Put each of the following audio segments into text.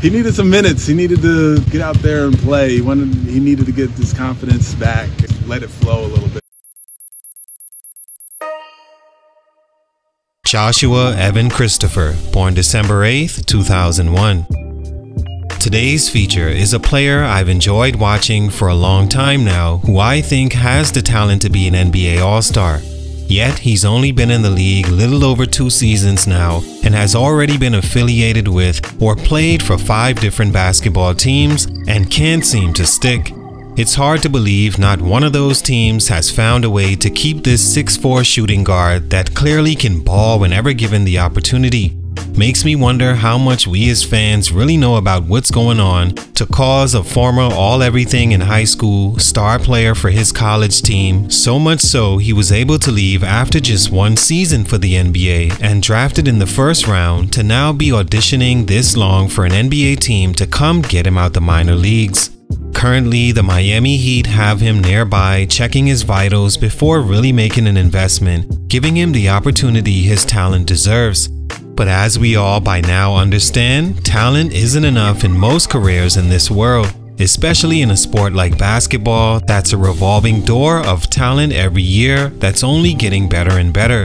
He needed some minutes. He needed to get out there and play. He needed to get his confidence back, let it flow a little bit. Joshua Evan Christopher, born December 8th, 2001. Today's feature is a player I've enjoyed watching for a long time now, who I think has the talent to be an NBA All-Star. Yet he's only been in the league little over 2 seasons now and has already been affiliated with or played for 5 different basketball teams and can't seem to stick. It's hard to believe not one of those teams has found a way to keep this 6'4" shooting guard that clearly can ball whenever given the opportunity. Makes me wonder how much we as fans really know about what's going on to cause a former all-everything in high school, star player for his college team, so much so he was able to leave after just 1 season for the NBA and drafted in the first round to now be auditioning this long for an NBA team to come get him out the minor leagues. Currently, the Miami Heat have him nearby checking his vitals before really making an investment, giving him the opportunity his talent deserves. But as we all by now understand, talent isn't enough in most careers in this world, especially in a sport like basketball that's a revolving door of talent every year that's only getting better and better.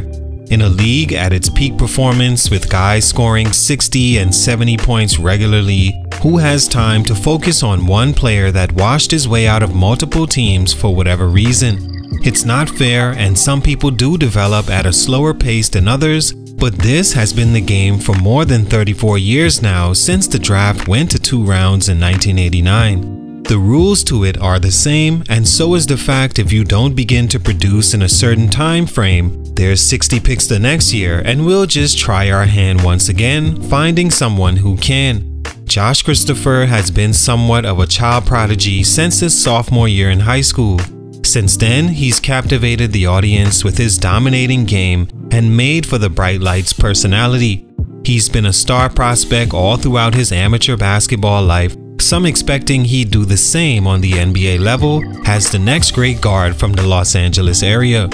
In a league at its peak performance with guys scoring 60 and 70 points regularly, who has time to focus on one player that washed his way out of multiple teams for whatever reason? It's not fair, and some people do develop at a slower pace than others, but this has been the game for more than 34 years now since the draft went to 2 rounds in 1989. The rules to it are the same, and so is the fact if you don't begin to produce in a certain time frame, there's 60 picks the next year and we'll just try our hand once again, finding someone who can. Josh Christopher has been somewhat of a child prodigy since his sophomore year in high school. Since then, he's captivated the audience with his dominating game and made for the bright lights personality. He's been a star prospect all throughout his amateur basketball life, some expecting he'd do the same on the NBA level as the next great guard from the Los Angeles area.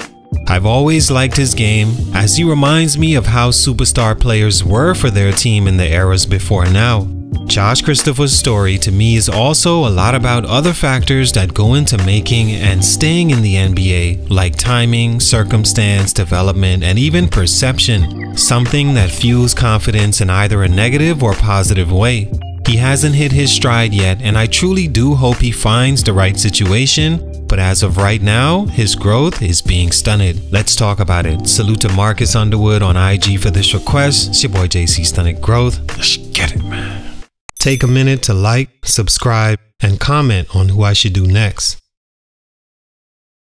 I've always liked his game, as he reminds me of how superstar players were for their team in the eras before now. Josh Christopher's story to me is also a lot about other factors that go into making and staying in the NBA, like timing, circumstance, development, and even perception, something that fuels confidence in either a negative or positive way. He hasn't hit his stride yet, and I truly do hope he finds the right situation, but as of right now, his growth is being stunted. Let's talk about it. Salute to Marcus Underwood on IG for this request. It's your boy JC Stunted Growth. Let's get it, man. Take a minute to like, subscribe, and comment on who I should do next.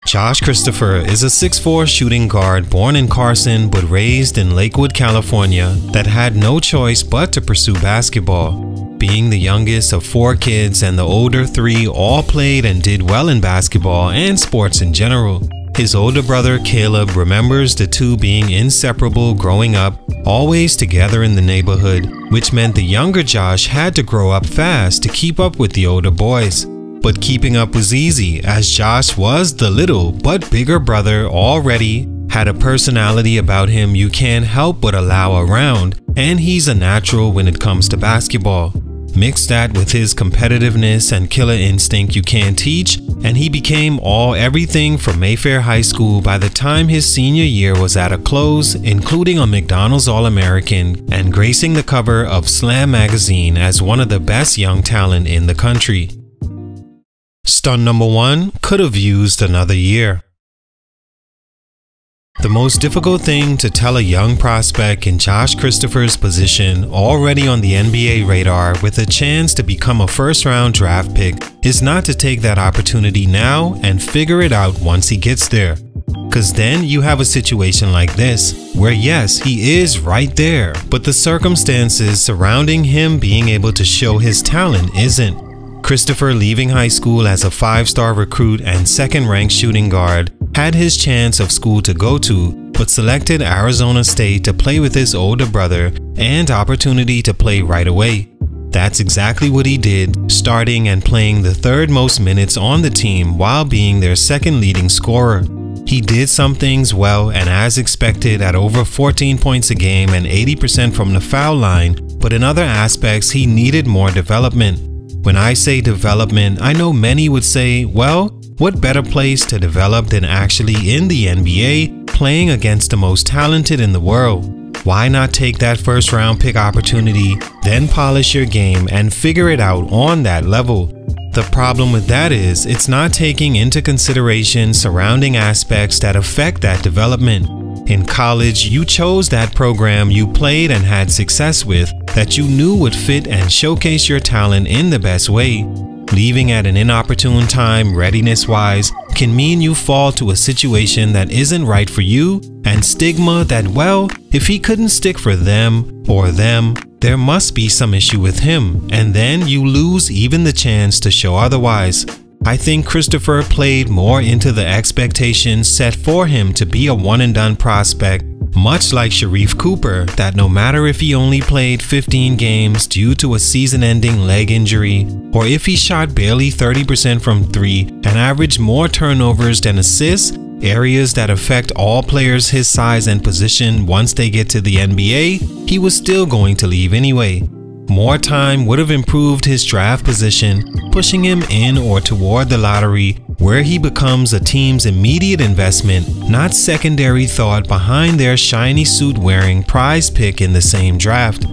Josh Christopher is a 6'4" shooting guard born in Carson but raised in Lakewood, California that had no choice but to pursue basketball. Being the youngest of 4 kids and the older 3 all played and did well in basketball and sports in general. His older brother Caleb remembers the 2 being inseparable growing up, always together in the neighborhood, which meant the younger Josh had to grow up fast to keep up with the older boys. But keeping up was easy, as Josh was the little but bigger brother already, had a personality about him you can't help but allow around, and he's a natural when it comes to basketball. Mix that with his competitiveness and killer instinct you can't teach, and he became everything from Mayfair High School by the time his senior year was at a close, including a McDonald's All-American and gracing the cover of Slam magazine as one of the best young talent in the country. Stunt number 1 could have used another year. The most difficult thing to tell a young prospect in Josh Christopher's position, already on the NBA radar with a chance to become a first-round draft pick, is not to take that opportunity now and figure it out once he gets there. Cause then you have a situation like this, where yes, he is right there, but the circumstances surrounding him being able to show his talent isn't. Christopher, leaving high school as a 5-star recruit and 2nd-ranked shooting guard, had his chance of school to go to, but selected Arizona State to play with his older brother and opportunity to play right away. That's exactly what he did, starting and playing the 3rd most minutes on the team while being their 2nd leading scorer. He did some things well and as expected at over 14 points a game and 80% from the foul line, but but in other aspects he needed more development. When I say development, I know many would say, well, what better place to develop than actually in the NBA, playing against the most talented in the world? Why not take that first round pick opportunity, then polish your game and figure it out on that level? The problem with that is it's not taking into consideration surrounding aspects that affect that development. In college, you chose that program you played and had success with that you knew would fit and showcase your talent in the best way. Leaving at an inopportune time, readiness-wise, can mean you fall to a situation that isn't right for you, and stigma that, well, if he couldn't stick for them or them, there must be some issue with him, and then you lose even the chance to show otherwise. I think Christopher played more into the expectations set for him to be a one-and-done prospect, much like Sharif Cooper, that no matter if he only played 15 games due to a season-ending leg injury, or if he shot barely 30% from 3 and averaged more turnovers than assists, areas that affect all players his size and position once they get to the NBA, he was still going to leave anyway. More time would have improved his draft position, pushing him in or toward the lottery, where he becomes a team's immediate investment, not secondary thought behind their shiny suit-wearing prize pick in the same draft.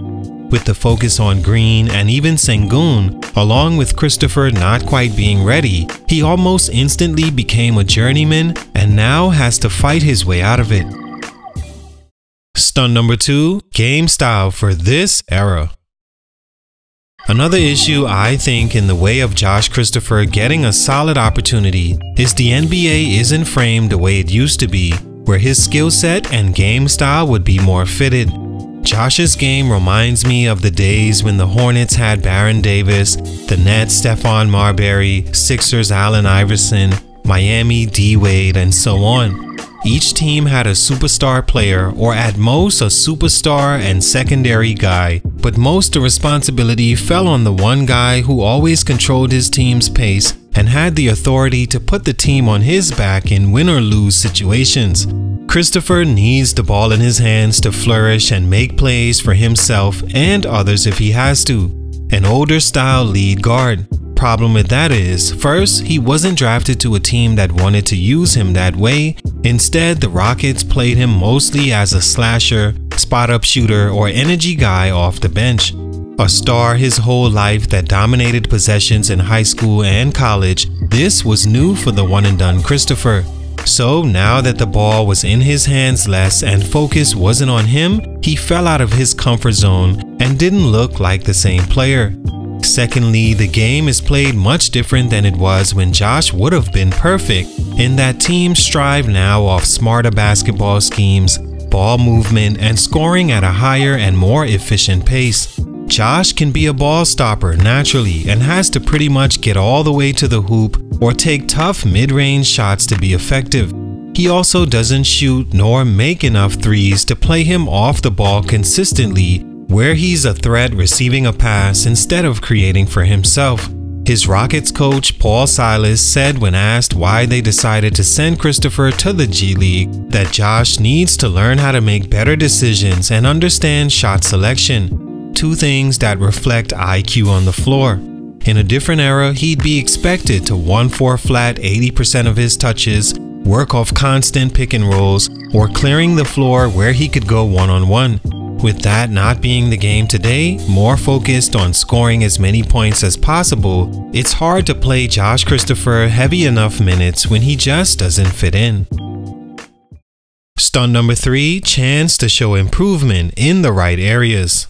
With the focus on Green and even Sengun, along with Christopher not quite being ready, he almost instantly became a journeyman and now has to fight his way out of it. Stunt number 2, game style for this era. Another issue I think in the way of Josh Christopher getting a solid opportunity is the NBA isn't framed the way it used to be, where his skill set and game style would be more fitted. Josh's game reminds me of the days when the Hornets had Baron Davis, the Nets Stephon Marbury, Sixers Allen Iverson, Miami D Wade, and so on. Each team had a superstar player, or at most a superstar and secondary guy, but most of the responsibility fell on the one guy who always controlled his team's pace and had the authority to put the team on his back in win or lose situations. Christopher needs the ball in his hands to flourish and make plays for himself and others if he has to. An older style lead guard. Problem with that is, first, he wasn't drafted to a team that wanted to use him that way. Instead, the Rockets played him mostly as a slasher, spot-up shooter, or energy guy off the bench. A star his whole life that dominated possessions in high school and college, this was new for the one-and-done Christopher. So now that the ball was in his hands less and focus wasn't on him, he fell out of his comfort zone and didn't look like the same player. Secondly, the game is played much different than it was when Josh would have been perfect, in that teams strive now off smarter basketball schemes, ball movement, and scoring at a higher and more efficient pace. Josh can be a ball stopper naturally and has to pretty much get all the way to the hoop or take tough mid-range shots to be effective. He also doesn't shoot nor make enough threes to play him off the ball consistently, where he's a threat receiving a pass instead of creating for himself. His Rockets coach Paul Silas said when asked why they decided to send Christopher to the G League that Josh needs to learn how to make better decisions and understand shot selection, two things that reflect IQ on the floor. In a different era, he'd be expected to 1-4 flat 80% of his touches, work off constant pick and rolls, or clearing the floor where he could go one-on-one. With that not being the game today, more focused on scoring as many points as possible, it's hard to play Josh Christopher heavy enough minutes when he just doesn't fit in. Stunt number 3, chance to show improvement in the right areas.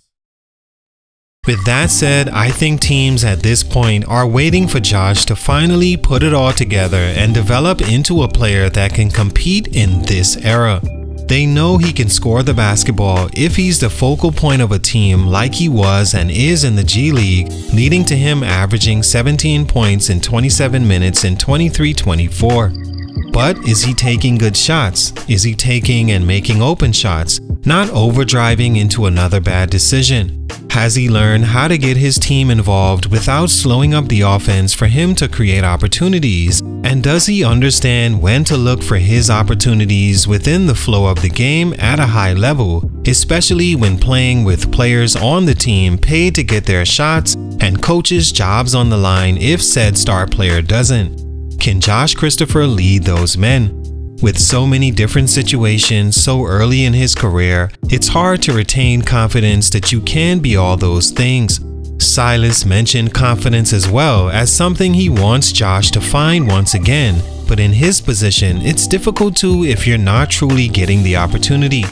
With that said, I think teams at this point are waiting for Josh to finally put it all together and develop into a player that can compete in this era. They know he can score the basketball if he's the focal point of a team like he was and is in the G League, leading to him averaging 17 points in 27 minutes in 23-24. But is he taking good shots? Is he taking and making open shots, not overdriving into another bad decision? Has he learned how to get his team involved without slowing up the offense for him to create opportunities? And does he understand when to look for his opportunities within the flow of the game at a high level, especially when playing with players on the team paid to get their shots and coaches' jobs on the line if said star player doesn't? Can Josh Christopher lead those men? With so many different situations so early in his career, it's hard to retain confidence that you can be all those things. Silas mentioned confidence as well as something he wants Josh to find once again, but in his position, it's difficult to if you're not truly getting the opportunity.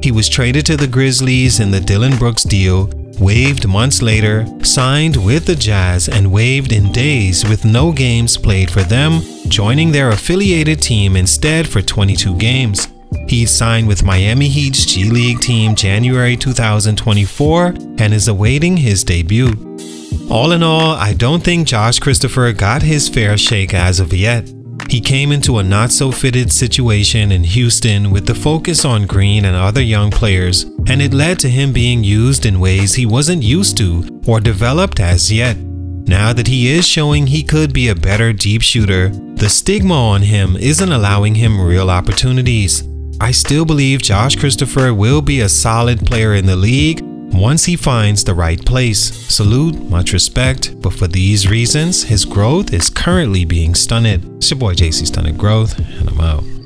He was traded to the Grizzlies in the Dillon Brooks deal, waived months later, signed with the Jazz, and waived in days with no games played for them, joining their affiliated team instead for 22 games. He signed with Miami Heat's G League team January 2024 and is awaiting his debut. All in all, I don't think Josh Christopher got his fair shake as of yet. He came into a not-so-fitted situation in Houston with the focus on Green and other young players, and it led to him being used in ways he wasn't used to or developed as yet. Now that he is showing he could be a better deep shooter, the stigma on him isn't allowing him real opportunities. I still believe Josh Christopher will be a solid player in the league once he finds the right place. Salute, much respect, but for these reasons, his growth is currently being stunted. It's your boy JC Stunted Growth, and I'm out.